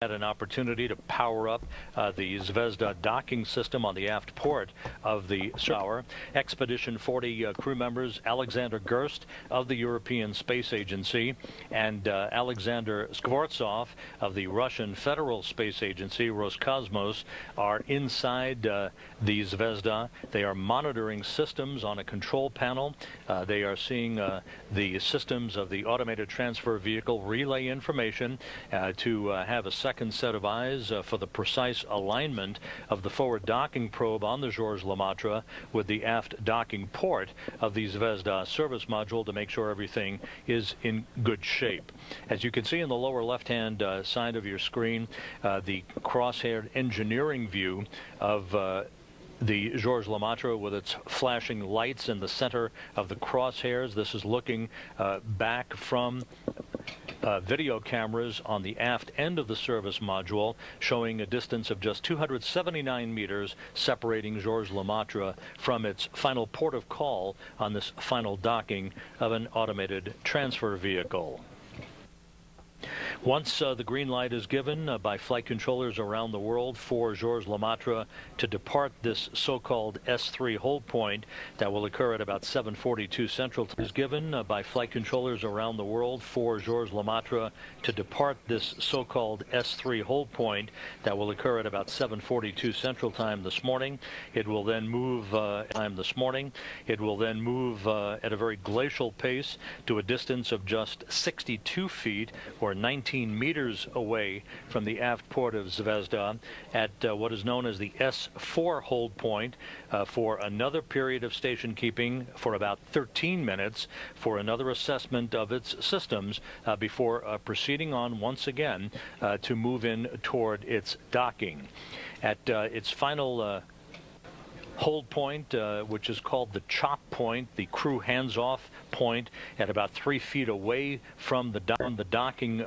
Had an opportunity to power up the Zvezda docking system on the aft port of the tower. Expedition 40 crew members Alexander Gerst of the European Space Agency and Alexander Skvortsov of the Russian Federal Space Agency, Roscosmos, are inside the Zvezda. They are monitoring systems on a control panel. They are seeing the systems of the automated transfer vehicle relay information to have a second set of eyes for the precise alignment of the forward docking probe on the Georges Lemaitre with the aft docking port of the Zvezda service module to make sure everything is in good shape. As you can see in the lower left-hand side of your screen, the cross-haired engineering view of the Georges Lemaitre with its flashing lights in the center of the crosshairs. This is looking back from video cameras on the aft end of the service module, showing a distance of just 279 meters separating Georges Lemaitre from its final port of call on this final docking of an automated transfer vehicle. Once the green light is given by flight controllers around the world for Georges Lemaitre to depart this so-called S3 hold point that will occur at about 7:42 Central Time, is given by flight controllers around the world for Georges Lemaitre to depart this so-called S3 hold point that will occur at about 7:42 Central Time this morning. It will then move this morning. It will then move at a very glacial pace to a distance of just 62 feet or 19 meters away from the aft port of Zvezda at what is known as the S4 hold point for another period of station keeping for about 13 minutes for another assessment of its systems before proceeding on once again to move in toward its docking. At its final hold point, which is called the chop point, the crew hands-off point, at about 3 feet away from the docking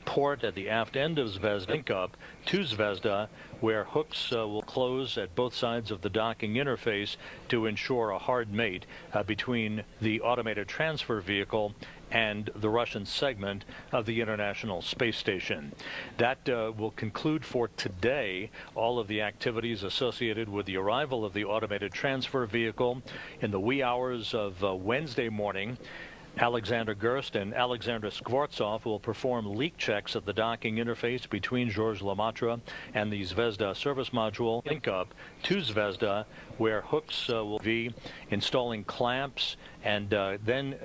port at the aft end of Zvezda, link up to Zvezda, where hooks will close at both sides of the docking interface to ensure a hard mate between the automated transfer vehicle and the Russian segment of the International Space Station. That will conclude for today all of the activities associated with the arrival of the automated transfer vehicle. In the wee hours of Wednesday morning, Alexander Gerst and Alexander Skvortsov will perform leak checks at the docking interface between Georges Lemaitre and the Zvezda service module, link up to Zvezda, where hooks will be installing clamps and then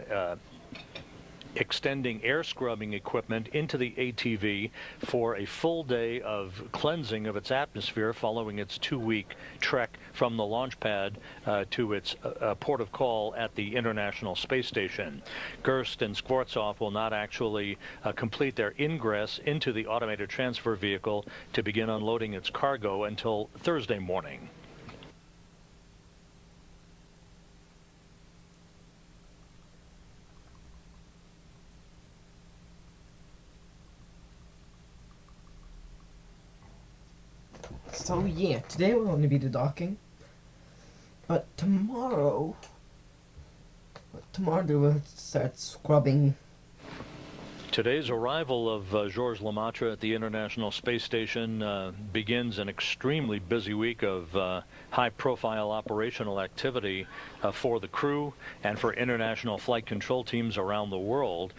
extending air scrubbing equipment into the ATV for a full day of cleansing of its atmosphere following its 2-week trek from the launch pad to its port of call at the International Space Station. Gerst and Skvortsov will not actually complete their ingress into the automated transfer vehicle to begin unloading its cargo until Thursday morning. So yeah, today will only be the docking, but tomorrow they will start scrubbing. Today's arrival of Georges Lemaitre at the International Space Station begins an extremely busy week of high-profile operational activity for the crew and for international flight control teams around the world.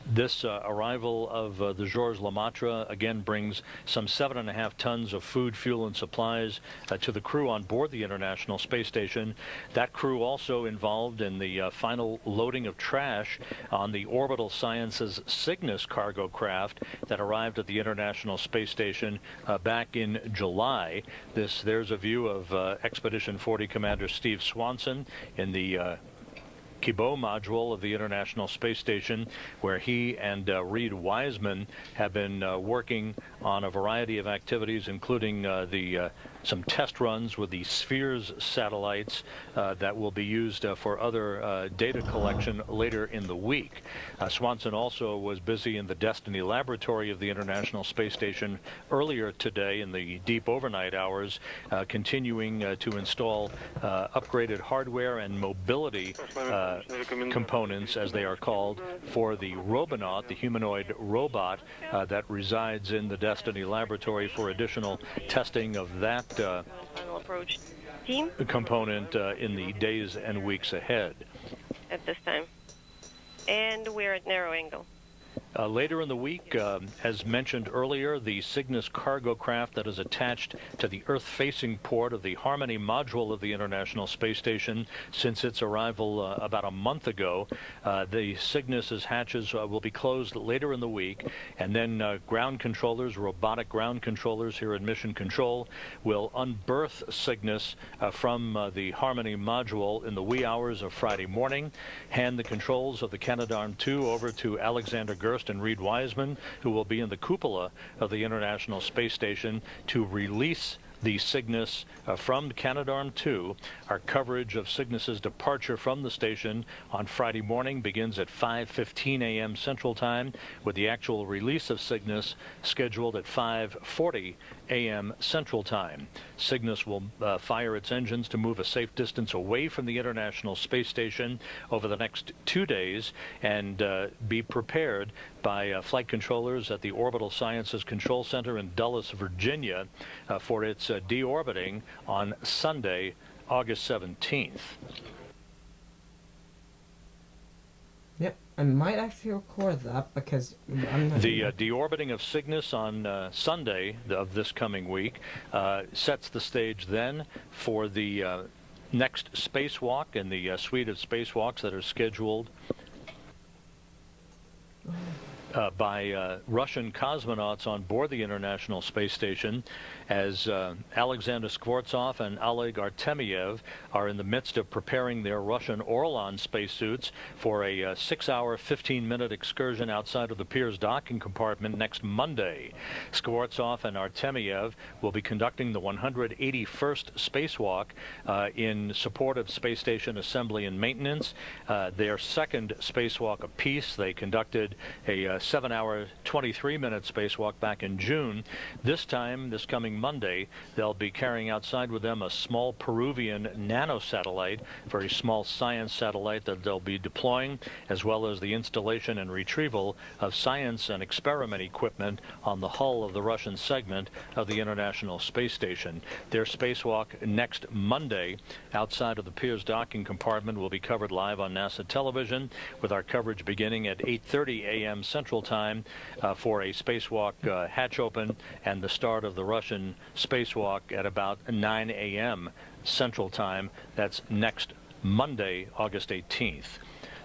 This arrival of the Georges Lemaitre again brings some 7.5 tons of food, fuel, and supplies to the crew on board the International Space Station. That crew also involved in the final loading of trash on the Orbital Sciences Cygnus cargo craft that arrived at the International Space Station back in July. There's a view of Expedition 40 Commander Steve Swanson in the Kibo module of the International Space Station, where he and Reed Wiseman have been working on a variety of activities, including the some test runs with the Spheres satellites that will be used for other data collection later in the week. Swanson also was busy in the Destiny laboratory of the International Space Station earlier today in the deep overnight hours, continuing to install upgraded hardware and mobility components, as they are called, for the Robonaut, the humanoid robot that resides in the Destiny laboratory, for additional testing of that final approach team component in the days and weeks ahead. at this time. And we're at narrow angle. Later in the week, as mentioned earlier, the Cygnus cargo craft that is attached to the Earth-facing port of the Harmony module of the International Space Station since its arrival about a month ago. The Cygnus's hatches will be closed later in the week, and then ground controllers, robotic ground controllers here at Mission Control, will unberth Cygnus from the Harmony module in the wee hours of Friday morning, hand the controls of the Canadarm2 over to Alexander Gerst and Reed Wiseman, who will be in the cupola of the International Space Station, to release the Cygnus from Canadarm2. Our coverage of Cygnus's departure from the station on Friday morning begins at 5:15 a.m. Central Time, with the actual release of Cygnus scheduled at 5:40 a.m. Central Time. Cygnus will fire its engines to move a safe distance away from the International Space Station over the next 2 days and be prepared by flight controllers at the Orbital Sciences Control Center in Dulles, Virginia, for its deorbiting on Sunday, August 17th. Yep, I might actually record that because I'm not... The deorbiting of Cygnus on Sunday of this coming week sets the stage then for the next spacewalk in the suite of spacewalks that are scheduled by Russian cosmonauts on board the International Space Station, as Alexander Skvortsov and Oleg Artemyev are in the midst of preparing their Russian Orlan spacesuits for a 6-hour, 15-minute excursion outside of the Pirs docking compartment next Monday. Skvortsov and Artemyev will be conducting the 181st spacewalk in support of space station assembly and maintenance. Their second spacewalk apiece. They conducted a 7-hour, 23-minute spacewalk back in June. This time, this coming Monday, they'll be carrying outside with them a small Peruvian nanosatellite, very small science satellite that they'll be deploying, as well as the installation and retrieval of science and experiment equipment on the hull of the Russian segment of the International Space Station. Their spacewalk next Monday outside of the Pirs docking compartment will be covered live on NASA television, with our coverage beginning at 8:30 a.m. Central Time for a spacewalk hatch open, and the start of the Russian spacewalk at about 9 a.m. Central Time. That's next Monday, August 18th.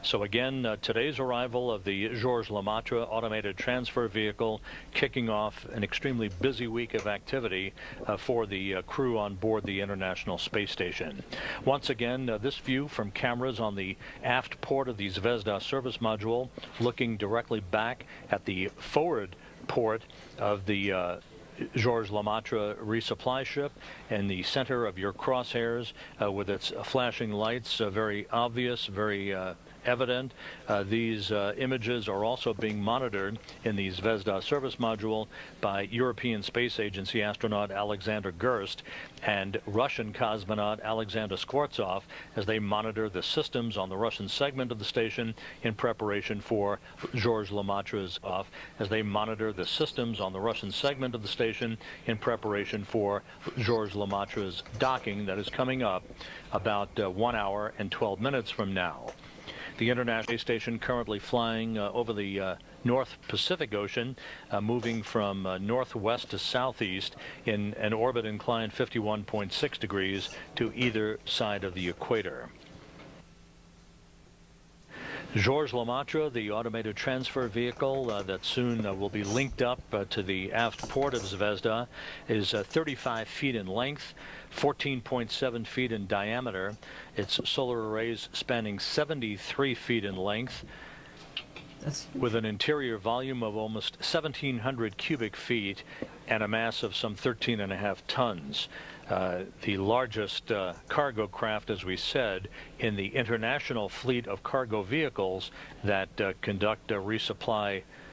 So again, today's arrival of the Georges Lemaitre automated transfer vehicle, kicking off an extremely busy week of activity for the crew on board the International Space Station. Once again, this view from cameras on the aft port of the Zvezda service module, looking directly back at the forward port of the Georges Lemaitre resupply ship, in the center of your crosshairs with its flashing lights, very obvious, very evident. These images are also being monitored in the Zvezda service module by European Space Agency astronaut Alexander Gerst and Russian cosmonaut Alexander Skvortsov, as they monitor the systems on the Russian segment of the station in preparation for Georges Lemaitre's off, as they monitor the systems on the Russian segment of the station in preparation for Georges Lemaitre's docking that is coming up about 1 hour and 12 minutes from now. The International Space Station currently flying over the North Pacific Ocean, moving from northwest to southeast in an orbit inclined 51.6 degrees to either side of the equator. Georges Lemaitre, the automated transfer vehicle that soon will be linked up to the aft port of Zvezda, is 35 feet in length, 14.7 feet in diameter. Its solar arrays spanning 73 feet in length, with an interior volume of almost 1,700 cubic feet, and a mass of some 13.5 tons. The largest cargo craft, as we said, in the international fleet of cargo vehicles that conduct resupply